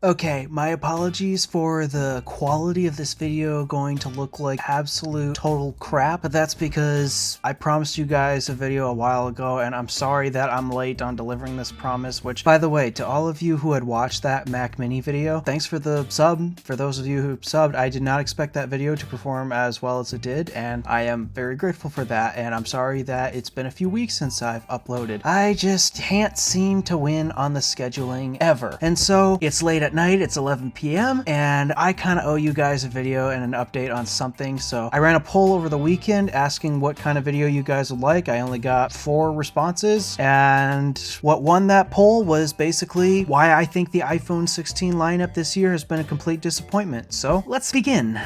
Okay, my apologies for the quality of this video going to look like absolute total crap, but that's because I promised you guys a video a while ago, and I'm sorry that I'm late on delivering this promise, which, by the way, to all of you who had watched that Mac Mini video, thanks for the sub. For those of you who subbed, I did not expect that video to perform as well as it did, and I am very grateful for that, and I'm sorry that it's been a few weeks since I've uploaded. I just can't seem to win on the scheduling ever, and so it's late at night, it's 11 p.m. and I kind of owe you guys a video and an update on something. So I ran a poll over the weekend asking what kind of video you guys would like. I only got 4 responses, and what won that poll was basically why I think the iPhone 16 lineup this year has been a complete disappointment. So let's begin.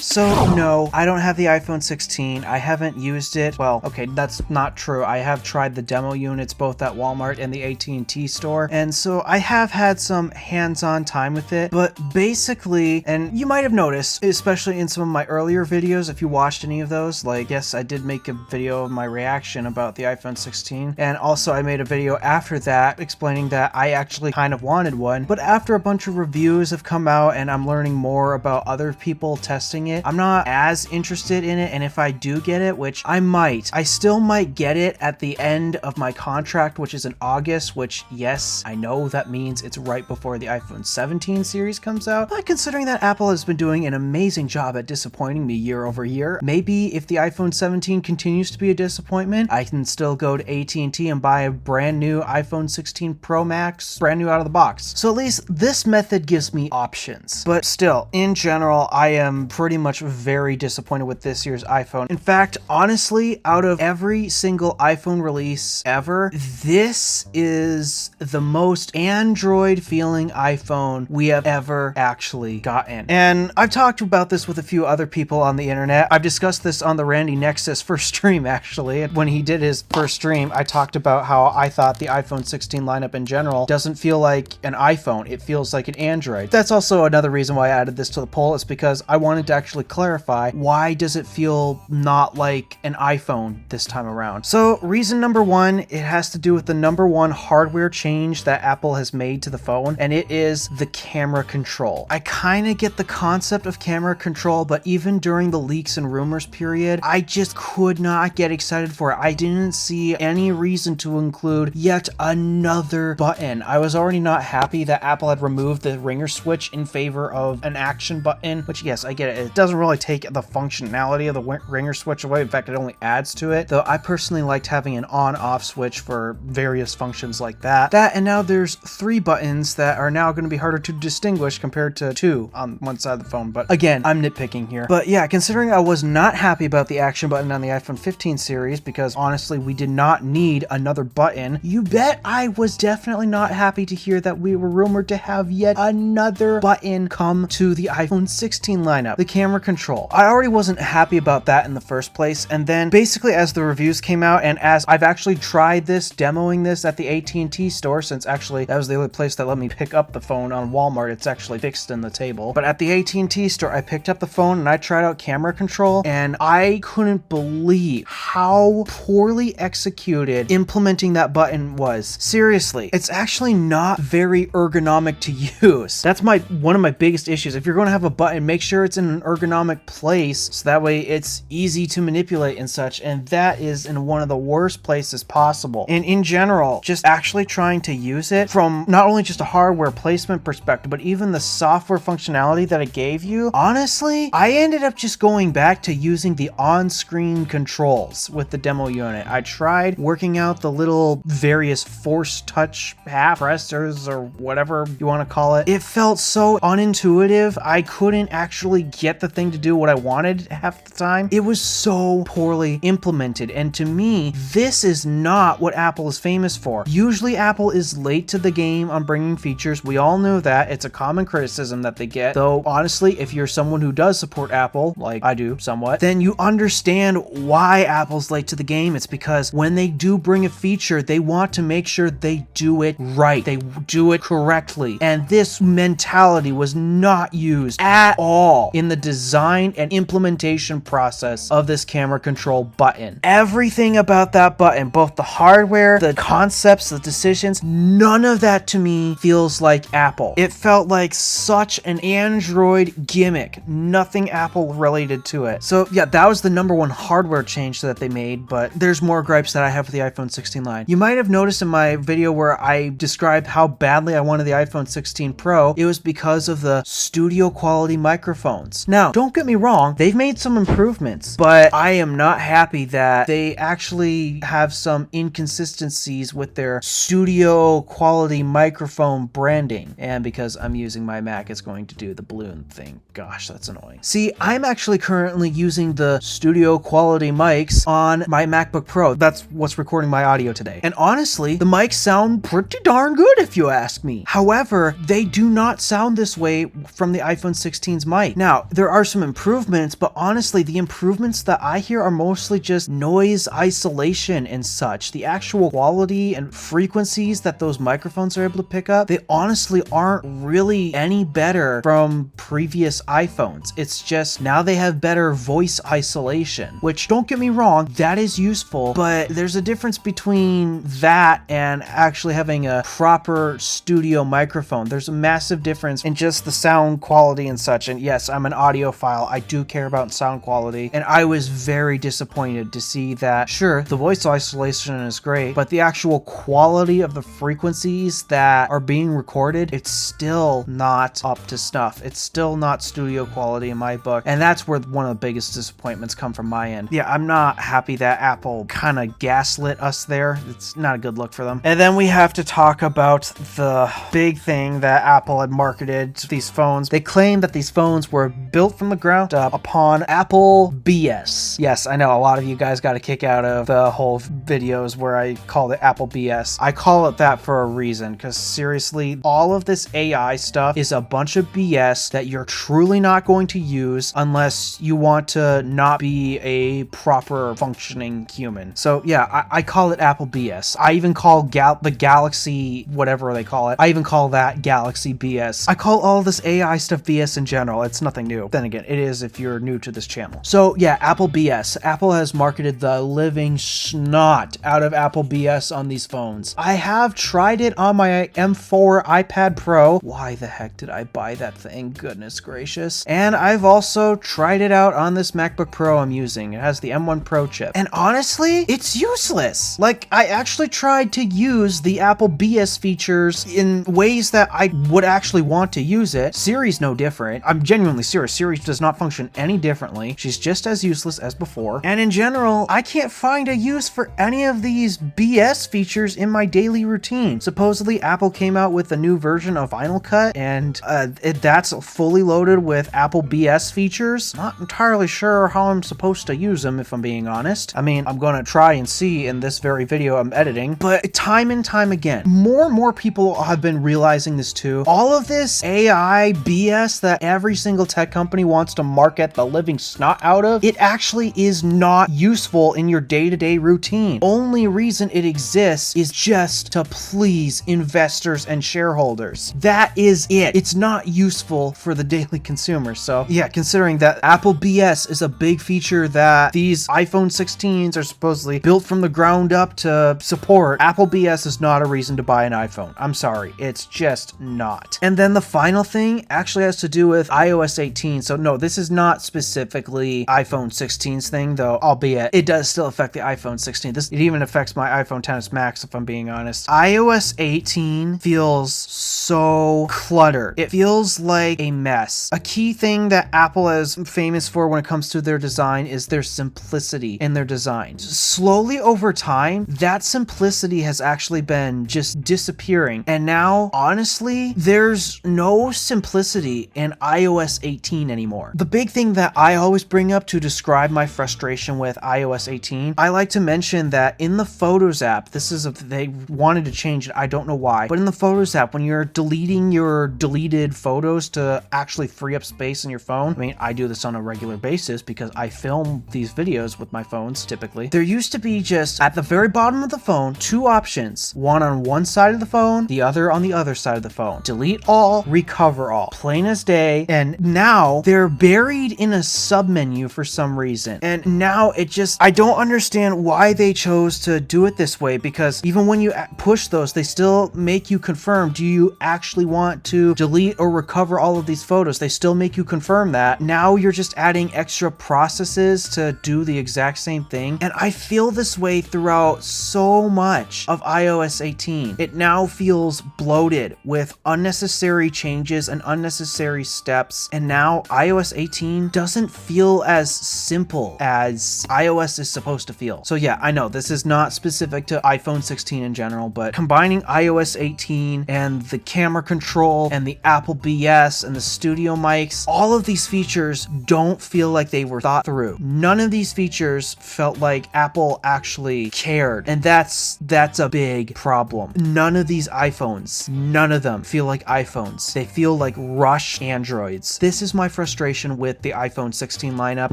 So no, I don't have the iPhone 16. I haven't used it. Well, okay, that's not true. I have tried the demo units both at Walmart and the AT&T store, and so I have had some hands-on time with it. But basically, and you might have noticed, especially in some of my earlier videos, if you watched any of those, like, yes, I did make a video of my reaction about the iPhone 16, and also I made a video after that explaining that I actually kind of wanted one, but after a bunch of reviews have come out and I'm learning more about other people testing it, I'm not as interested in it, and if I do get it, which I still might get it at the end of my contract, which is in August, which, yes, I know that means it's right before the iPhone 17 series comes out, but considering that Apple has been doing an amazing job at disappointing me year over year, maybe if the iPhone 17 continues to be a disappointment, I can still go to AT&T and buy a brand new iPhone 16 Pro Max, brand new out of the box. So at least this method gives me options, but still, in general, I am pretty much very disappointed with this year's iPhone. In fact, honestly, out of every single iPhone release ever, this is the most Android feeling iPhone we have ever actually gotten. And I've talked about this with a few other people on the internet. I've discussed this on the Randy Nexus first stream, actually. When he did his first stream, I talked about how I thought the iPhone 16 lineup in general doesn't feel like an iPhone. It feels like an Android. That's also another reason why I added this to the poll, is because I wanted to actually clarify why does it feel not like an iPhone this time around. So reason number one, it has to do with the number one hardware change that Apple has made to the phone, and it is the camera control. I kind of get the concept of camera control, but even during the leaks and rumors period, I just could not get excited for it. I didn't see any reason to include yet another button. I was already not happy that Apple had removed the ringer switch in favor of an action button, which, yes, I get it. It doesn't really take the functionality of the ringer switch away. In fact, it only adds to it, though I personally liked having an on-off switch for various functions like that. And now there's 3 buttons that are now going to be harder to distinguish compared to 2 on one side of the phone. But again, I'm nitpicking here. But yeah, considering I was not happy about the action button on the iPhone 15 series, because honestly, we did not need another button, you bet I was definitely not happy to hear that we were rumored to have yet another button come to the iPhone 16 lineup, the camera control. I already wasn't happy about that in the first place, and then basically as the reviews came out, and as I've actually tried this, demoing this at the AT&T store, since actually that was the only place that let me pick up the phone on Walmart, it's actually fixed in the table, but at the AT&T store, I picked up the phone and I tried out camera control, and I couldn't believe how poorly executed implementing that button was. Seriously, it's actually not very ergonomic to use. That's one of my biggest issues. If you're going to have a button, make sure it's in an ergonomic place so that way it's easy to manipulate and such, and that is in one of the worst places possible. And in general, just actually trying to use it from not only just a hardware placement perspective, but even the software functionality that it gave you, honestly, I ended up just going back to using the on-screen controls with the demo unit. I tried working out the little various force touch half pressors or whatever you want to call it. It felt so unintuitive. I couldn't actually get the thing to do what I wanted half the time. It was so poorly implemented, and to me, this is not what Apple is famous for. Usually Apple is late to the game on bringing features. We all know that. It's a common criticism that they get, though honestly, if you're someone who does support Apple, like I do somewhat, then you understand why Apple's late to the game. It's because when they do bring a feature, they want to make sure they do it right. They do it correctly, and this mentality was not used at all in the design design and implementation process of this camera control button. Everything about that button, both the hardware, the concepts, the decisions, none of that to me feels like Apple. It felt like such an Android gimmick, nothing Apple related to it. So yeah, that was the number one hardware change that they made, but there's more gripes that I have with the iPhone 16 line. You might have noticed in my video where I described how badly I wanted the iPhone 16 Pro, it was because of the studio quality microphones. Now, don't get me wrong, they've made some improvements, but I am not happy that they actually have some inconsistencies with their studio quality microphone branding. And because I'm using my Mac, it's going to do the balloon thing. Gosh, that's annoying. See, I'm actually currently using the studio quality mics on my MacBook Pro. That's what's recording my audio today. And honestly, the mics sound pretty darn good if you ask me. However, they do not sound this way from the iPhone 16's mic. Now, there are some improvements, but honestly, the improvements that I hear are mostly just noise isolation and such. The actual quality and frequencies that those microphones are able to pick up, they honestly aren't really any better from previous iPhones. It's just now they have better voice isolation, which, don't get me wrong, that is useful, but there's a difference between that and actually having a proper studio microphone. There's a massive difference in just the sound quality and such. And yes, I'm an audiophile. I do care about sound quality, and I was very disappointed to see that, sure, the voice isolation is great, but the actual quality of the frequencies that are being recorded, it's still not up to snuff. It's still not studio quality in my book, and that's where one of the biggest disappointments come from my end. Yeah, I'm not happy that Apple kind of gaslit us there. It's not a good look for them. And then we have to talk about the big thing that Apple had marketed to these phones. They claimed that these phones were built from the ground up upon Apple BS. Yes, I know a lot of you guys got a kick out of the whole videos where I called it Apple BS. I call it that for a reason, because seriously, all of this AI stuff is a bunch of BS that you're truly not going to use unless you want to not be a proper functioning human. So yeah, I call it Apple BS. I even call the Galaxy, whatever they call it, I even call that Galaxy BS. I call all this AI stuff BS in general. It's nothing new. Then again, it is if you're new to this channel. So yeah, Apple BS. Apple has marketed the living snot out of Apple BS on these phones. I have tried it on my M4 iPad Pro. Why the heck did I buy that thing? Goodness gracious. And I've also tried it out on this MacBook Pro I'm using. It has the M1 Pro chip. And honestly, it's useless. Like, I actually tried to use the Apple BS features in ways that I would actually want to use it. Siri's no different. I'm genuinely serious. Siri does not function any differently. She's just as useless as before. And in general, I can't find a use for any of these BS features in my daily routine. Supposedly, Apple came out with a new version of Final Cut, and that's fully loaded with Apple BS features. Not entirely sure how I'm supposed to use them, if I'm being honest. I mean, I'm gonna try and see in this very video I'm editing, but time and time again, more and more people have been realizing this too. All of this AI BS that every single tech company wants to market the living snot out of, it actually is not useful in your day-to-day routine. Only reason it exists is just to please investors and shareholders. That is it. It's not useful for the daily consumer. So yeah, considering that Apple BS is a big feature that these iPhone 16s are supposedly built from the ground up to support, Apple BS is not a reason to buy an iPhone. I'm sorry, it's just not. And then the final thing actually has to do with iOS 18. So no, this is not specifically iPhone 16's thing, though, albeit it does still affect the iPhone 16. It even affects my iPhone XS Max, if I'm being honest. iOS 18 feels so cluttered. It feels like a mess. A key thing that Apple is famous for when it comes to their design is their simplicity in their design. Slowly over time, that simplicity has actually been just disappearing. And now, honestly, there's no simplicity in iOS 18 anymore. The big thing that I always bring up to describe my frustration with iOS 18, I like to mention that in the Photos app, they wanted to change it, I don't know why, but in the Photos app, when you're deleting your deleted photos to actually free up space in your phone. I mean, I do this on a regular basis because I film these videos with my phones typically. There used to be just at the very bottom of the phone, two options, one on one side of the phone, the other on the other side of the phone. Delete all, recover all, plain as day. And now they're buried in a sub menu for some reason. And now it just, I don't understand why they chose to do it this way, because even when you push those, they still make you confirm, do you actually want to delete or recover all of these photos? They still make you confirm that. Now you're just adding extra processes to do the exact same thing. And I feel this way throughout so much of iOS 18. It now feels bloated with unnecessary changes and unnecessary steps. And now iOS 18 doesn't feel as simple as iOS is supposed to feel. So yeah, I know this is not specific to iPhone 16 in general, but combining iOS 18 and the camera control and the Apple BS and the studio mics, all of these features don't feel like they were thought through. None of these features felt like Apple actually cared, and that's a big problem. None of these iPhones, none of them feel like iPhones. They feel like rush Androids. This is my frustration with the iPhone 16 lineup,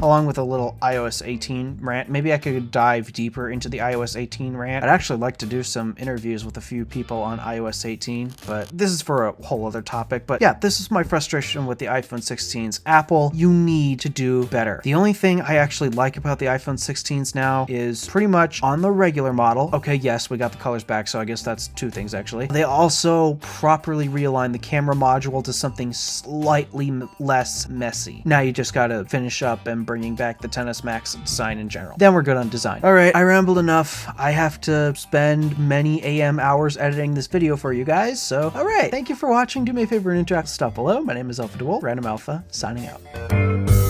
along with a little iOS 18 rant. Maybe I could dive deeper into the iOS 18 rant. I'd actually like to do some interviews with a few people on iOS 18, but this is for a whole other topic. But yeah, this is my frustration with the iPhone 16s. Apple, you need to do better. The only thing I actually like about the iPhone 16s now is pretty much on the regular model. Okay, yes, we got the colors back, so I guess that's two things actually. They also properly realigned the camera module to something slightly less messy. Now you just gotta finish up and bringing back the XS Max design in general. Then we're good on design. All right, I rambled enough. I have to spend many AM hours editing this video for you guys, so all right. Thank you for watching. Do me a favor and interact with stuff below. My name is DeWolf, Random Alpha, signing out.